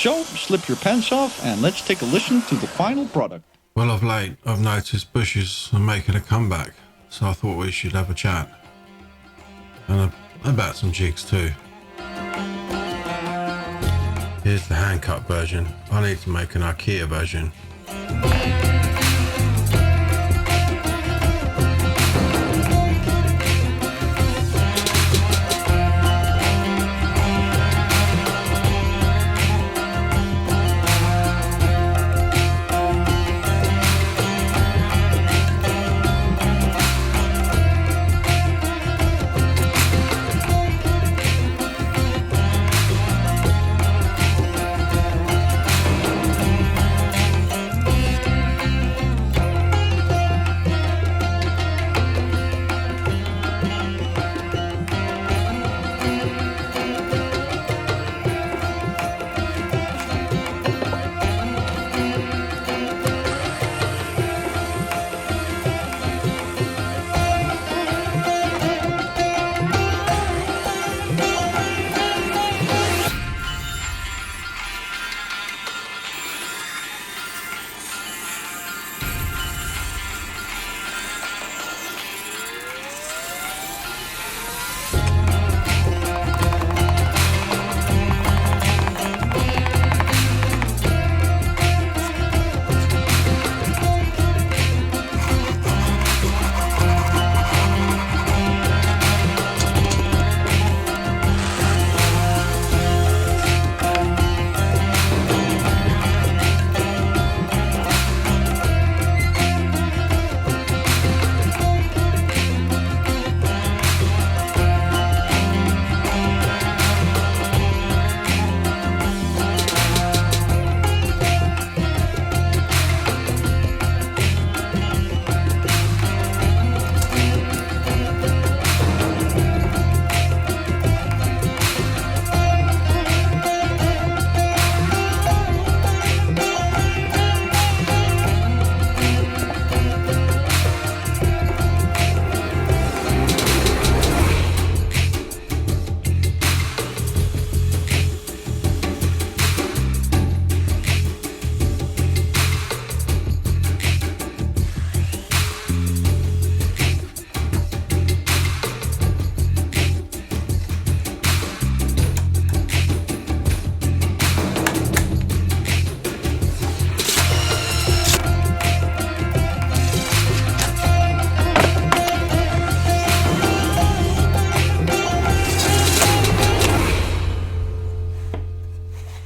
show, slip your pants off, and let's take a listen to the final product. Well, of late, I've noticed bushes are making a comeback, so I thought we should have a chat. And about some jigs too. Here's the hand-cut version. I need to make an IKEA version.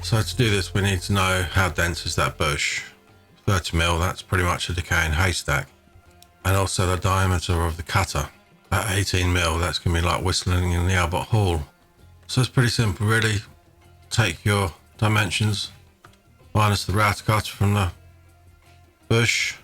So to do this, we need to know how dense is that bush. 30mm, that's pretty much a decaying haystack. And also the diameter of the cutter. At 18mm, that's going to be like whistling in the Albert Hall. So it's pretty simple really. Take your dimensions, minus the router cutter from the bush,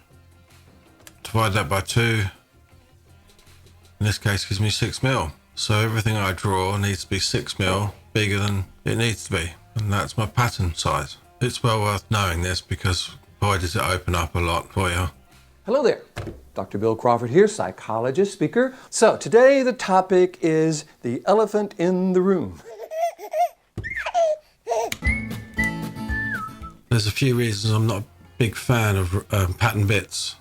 divide that by 2. In this case gives me 6mm. So everything I draw needs to be 6mm bigger than it needs to be. And that's my pattern size. It's well worth knowing this because boy does it open up a lot for you. Hello there, Dr. Bill Crawford here, psychologist, speaker. So today the topic is the elephant in the room. There's a few reasons I'm not a big fan of pattern bits,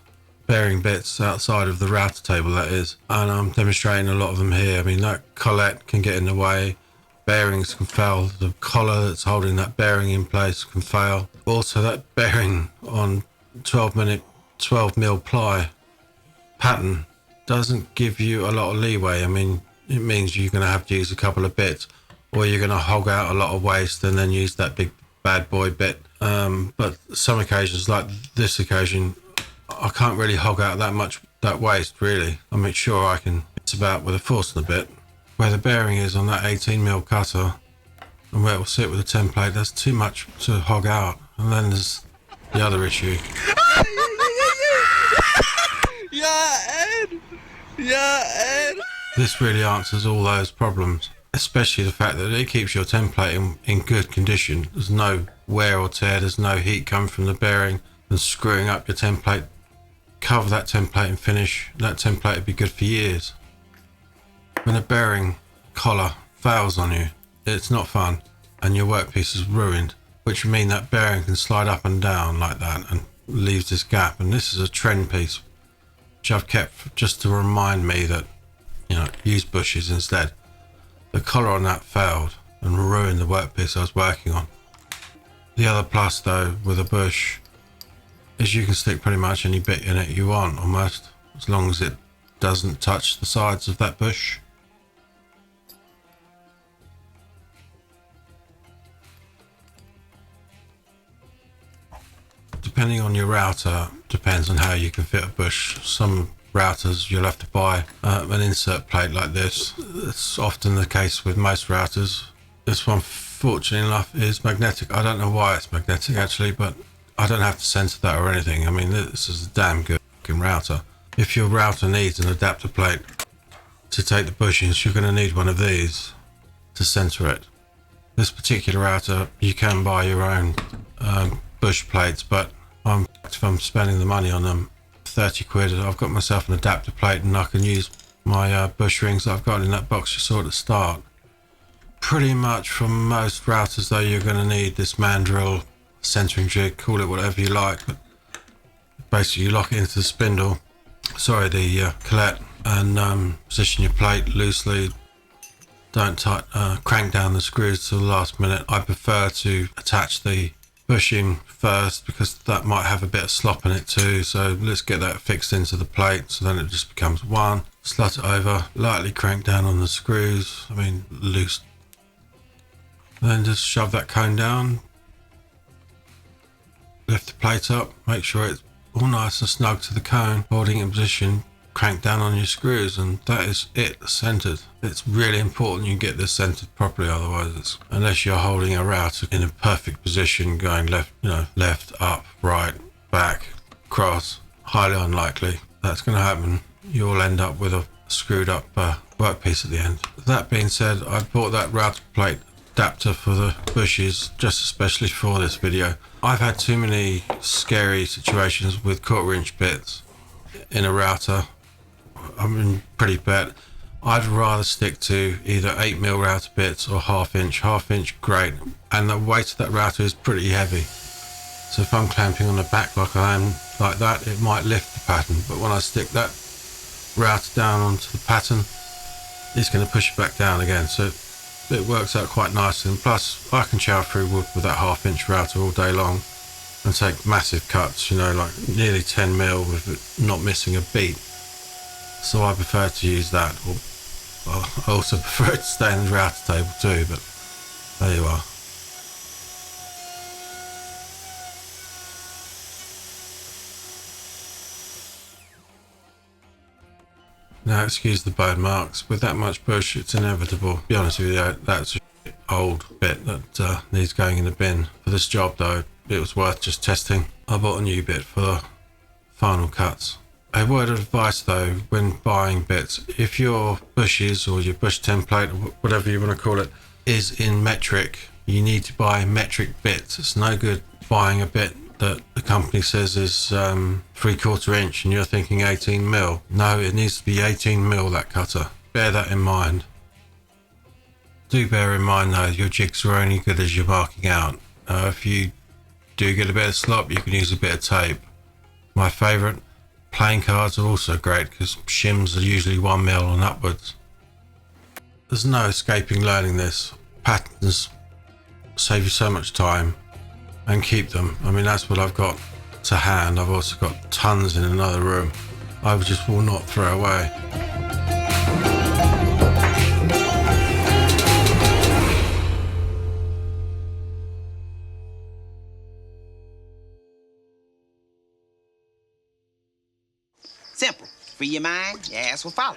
bearing bits outside of the router table that is. And I'm demonstrating a lot of them here. I mean, that collet can get in the way. Bearings can fail. The collar that's holding that bearing in place can fail. Also, that bearing on 12mm ply pattern doesn't give you a lot of leeway. I mean, it means you're going to have to use a couple of bits, or you're going to hog out a lot of waste and then use that big bad boy bit. But some occasions, like this occasion, I can't really hog out that waste really. I mean, sure I can. It's about with a force and a bit. Where the bearing is on that 18mm cutter and where it will sit with the template, that's too much to hog out. And then there's the other issue. Yeah, Ed! Yeah, Ed! This really answers all those problems, especially the fact that it keeps your template in good condition. There's no wear or tear, there's no heat coming from the bearing and screwing up your template. Cover that template and finish. That template would be good for years. When a bearing collar fails on you, it's not fun and your workpiece is ruined. which mean that bearing can slide up and down like that and leaves this gap. And this is a trend piece, which I've kept just to remind me that, you know, use bushes instead. The collar on that failed and ruined the workpiece I was working on. The other plus though with a bush is you can stick pretty much any bit in it you want almost, as long as it doesn't touch the sides of that bush. Depending on your router, depends on how you can fit a bush. Some routers you'll have to buy an insert plate like this. It's often the case with most routers. This one, fortunately enough, is magnetic. I don't know why it's magnetic actually, but I don't have to center that or anything. I mean, this is a damn good fucking router. If your router needs an adapter plate to take the bushings, you're going to need one of these to center it. This particular router, you can buy your own bush plates, but if I'm spending the money on them, 30 quid, I've got myself an adapter plate and I can use my bush rings that I've got in that box you saw at the start. Pretty much from most routers though, you're going to need this mandrel, centering jig, call it whatever you like, but basically you lock it into the spindle, the collet, and position your plate loosely. Don't crank down the screws to the last minute. I prefer to attach the bushing first because that might have a bit of slop in it too, so let's get that fixed into the plate so then it just becomes one. Slut it over, lightly crank down on the screws, loose. Then just shove that cone down, lift the plate up, make sure it's all nice and snug to the cone, holding it in position, crank down on your screws, and that is it, centered. It's really important you get this centered properly, otherwise unless you're holding a router in a perfect position going left, up, right, back, cross, highly unlikely that's going to happen. You'll end up with a screwed up workpiece at the end. That being said, I bought that router plate adapter for the bushes just especially for this video. I've had too many scary situations with 1/4 inch bits in a router. I'm in pretty bad. I'd rather stick to either 8mm router bits or half inch great, and the weight of that router is pretty heavy, so if I'm clamping on the back like I am like that, it might lift the pattern, but when I stick that router down onto the pattern, it's going to push it back down again, so it works out quite nicely. And plus I can chow through wood with that 1/2 inch router all day long and take massive cuts, like nearly 10mm with it not missing a beat. So I prefer to use that. I also prefer to stay on the router table too, but there you are. Now excuse the bone marks. With that much bush, it's inevitable. To be honest with you, that's an old bit that needs going in the bin. For this job though, it was worth just testing. I bought a new bit for the final cuts. A word of advice though, when buying bits, if your bushes or your bush template or whatever you want to call it is in metric, you need to buy metric bits. It's no good buying a bit that the company says is 3/4 inch and you're thinking 18mm. No, it needs to be 18mm, that cutter. Bear that in mind. Do bear in mind though, your jigs are only good as you're marking out. If you do get a bit of slop, you can use a bit of tape. My favourite, playing cards are also great because shims are usually 1mm and upwards. There's no escaping learning this. Patterns save you so much time and keep them. That's what I've got to hand. I've also got tons in another room I just will not throw away. Simple. Free your mind, your ass will follow.